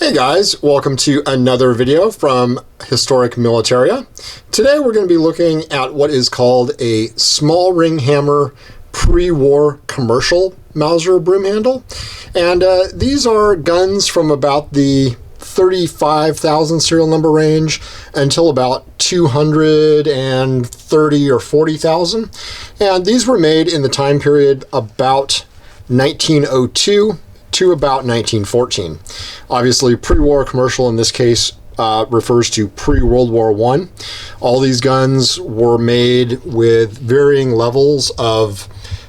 Hey guys, welcome to another video from Historic Militaria. Today we're going to be looking at what is called a small ring hammer pre-war commercial Mauser broom handle. And these are guns from about the 35,000 serial number range until about 230 or 40,000. And these were made in the time period about 1902 to about 1914. Obviously, pre-war commercial in this case refers to pre-World War I. All these guns were made with varying levels of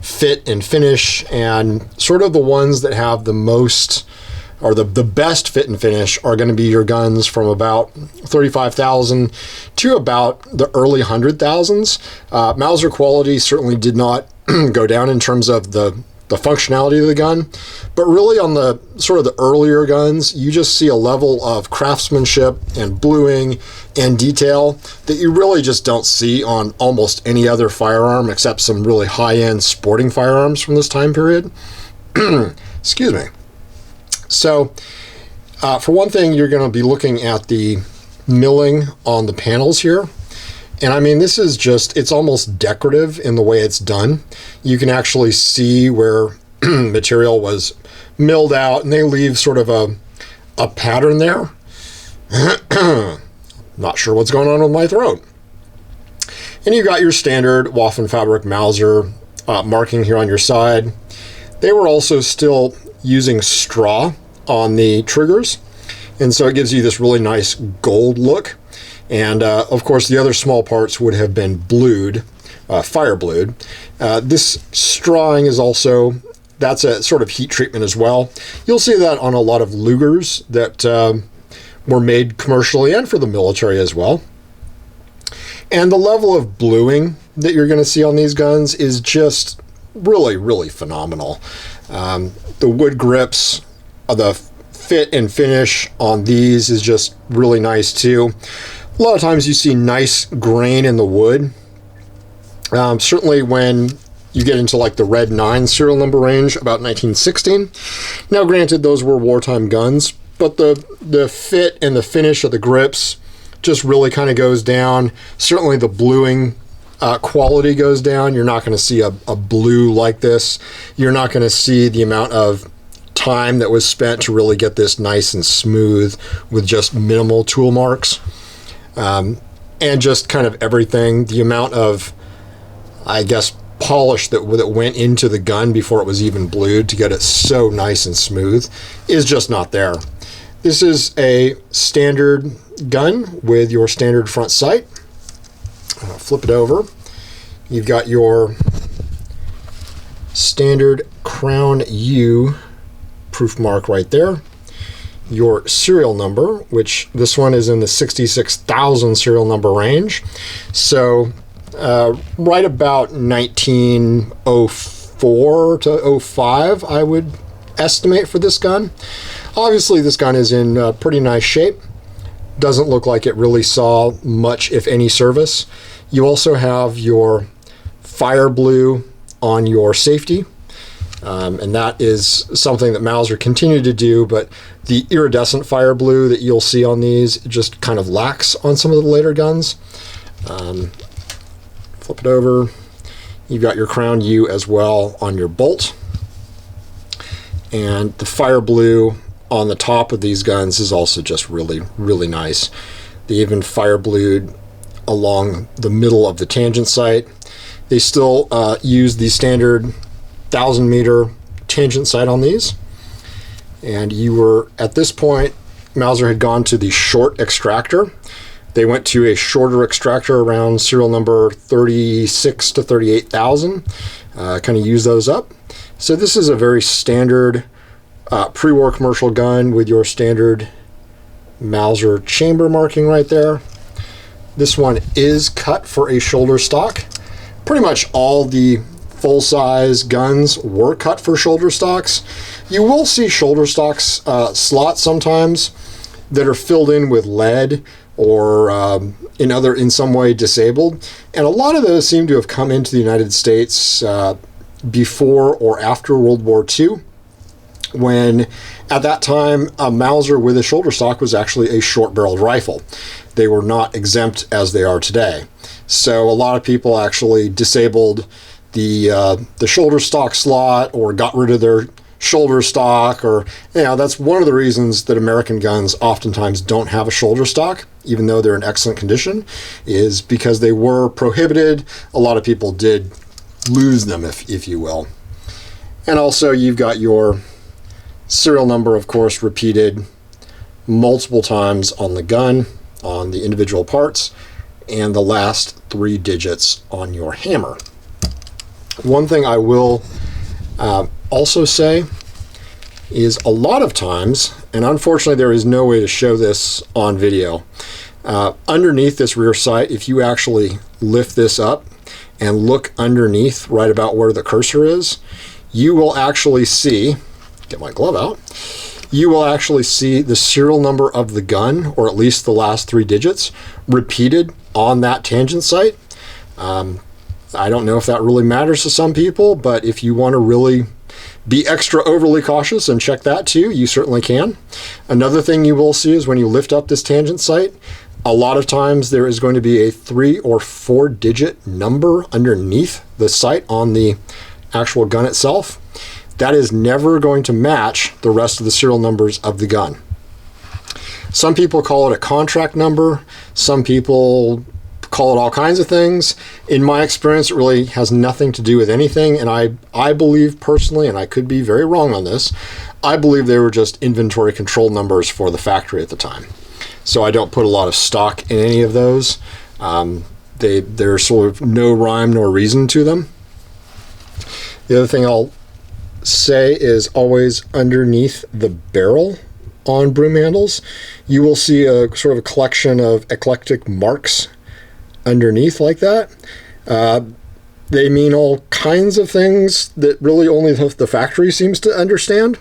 fit and finish, and sort of the ones that have the most, or the best fit and finish, are going to be your guns from about 35,000 to about the early 100,000s. Mauser quality certainly did not go down in terms of the functionality of the gun, but really on the sort of the earlier guns, you just see a level of craftsmanship and bluing and detail that you really just don't see on almost any other firearm except some really high-end sporting firearms from this time period. Excuse me. So for one thing, you're going to be looking at the milling on the panels here. And I mean, this is just, it's almost decorative in the way it's done. You can actually see where material was milled out, and they leave sort of a pattern there. Not sure what's going on with my throat. And you got your standard Waffen Fabric Mauser marking here on your side. They were also still using straw on the triggers, and so it gives you this really nice gold look. And of course, the other small parts would have been blued, fire blued. This strawing is also, that's a sort of heat treatment as well. You'll see that on a lot of Lugers that were made commercially and for the military as well. And the level of bluing that you're going to see on these guns is just really, really phenomenal. The wood grips, the fit and finish on these is just really nice too. A lot of times you see nice grain in the wood. Certainly when you get into like the Red 9 serial number range, about 1916. Now granted, those were wartime guns, but the fit and the finish of the grips just really kind of goes down. Certainly the bluing quality goes down. You're not going to see a blue like this. You're not going to see the amount of time that was spent to really get this nice and smooth with just minimal tool marks. And just kind of everything, the amount of, I guess, polish that went into the gun before it was even blued to get it so nice and smooth is just not there. This is a standard gun with your standard front sight. Flip it over. You've got your standard Crown U proof mark right there. Your serial number, which this one is in the 66,000 serial number range. So right about 1904 to 05, I would estimate for this gun. Obviously, this gun is in pretty nice shape. Doesn't look like it really saw much, if any, service. You also have your fire blue on your safety. And that is something that Mauser continued to do, but the iridescent fire blue that you'll see on these just kind of lacks on some of the later guns. Flip it over. You've got your Crown U as well on your bolt. And the fire blue on the top of these guns is also just really, really nice. They even fire blued along the middle of the tangent sight. They still use the standard 1,000-meter tangent sight on these, and you were, at this point, Mauser had gone to the short extractor. They went to a shorter extractor around serial number 36 to 38,000, kind of use those up. So this is a very standard pre-war commercial gun with your standard Mauser chamber marking right there. This one is cut for a shoulder stock. Pretty much all the full-size guns were cut for shoulder stocks. You will see shoulder stocks slots sometimes that are filled in with lead or in some way disabled, and a lot of those seem to have come into the United States before or after World War II. when at that time a Mauser with a shoulder stock was actually a short-barreled rifle. They were not exempt as they are today. So a lot of people actually disabled the shoulder stock slot or got rid of their shoulder stock, or that's one of the reasons that American guns oftentimes don't have a shoulder stock, even though they're in excellent condition, is because they were prohibited. A lot of people did lose them, if you will. And also you've got your serial number, of course, repeated multiple times on the gun, on the individual parts, and the last 3 digits on your hammer. One thing I will also say is a lot of times, and unfortunately there is no way to show this on video, underneath this rear sight, if you actually lift this up and look underneath right about where the cursor is, you will actually see, get my glove out, you will actually see the serial number of the gun, or at least the last 3 digits, repeated on that tangent sight. I don't know if that really matters to some people, but if you want to really be extra overly cautious and check that too, you certainly can. Another thing you will see is when you lift up this tangent sight, a lot of times there is going to be a 3 or 4 digit number underneath the sight on the actual gun itself. That is never going to match the rest of the serial numbers of the gun. Some people call it a contract number. Some people call it all kinds of things. In my experience, it really has nothing to do with anything, and I believe personally, and I could be very wrong on this, I believe they were just inventory control numbers for the factory at the time. So I don't put a lot of stock in any of those. There's sort of no rhyme nor reason to them. The other thing I'll say is always underneath the barrel on broom handles, you will see a sort of a collection of eclectic marks underneath like that. They mean all kinds of things that really only the factory seems to understand.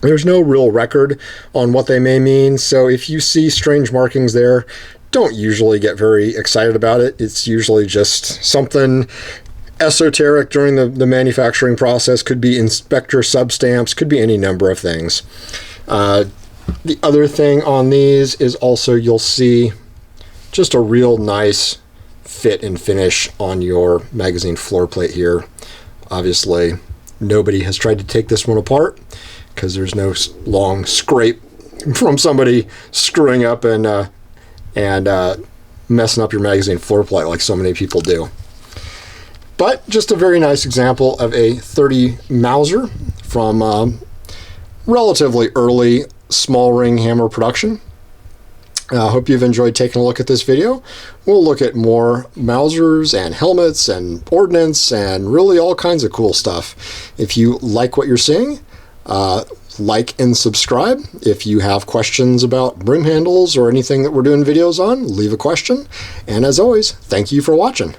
There's no real record on what they may mean, so if you see strange markings there, don't usually get very excited about it. It's usually just something esoteric during the manufacturing process. Could be inspector substamps, could be any number of things. The other thing on these is also you'll see just a real nice fit and finish on your magazine floor plate here. Obviously, nobody has tried to take this one apart because there's no long scrape from somebody screwing up and messing up your magazine floor plate like so many people do. But just a very nice example of a .30 Mauser from relatively early small ring hammer production. I hope you've enjoyed taking a look at this video. We'll look at more Mausers and helmets and ordnance and really all kinds of cool stuff. If you like what you're seeing, like and subscribe. If you have questions about broom handles or anything that we're doing videos on, leave a question. And as always, thank you for watching.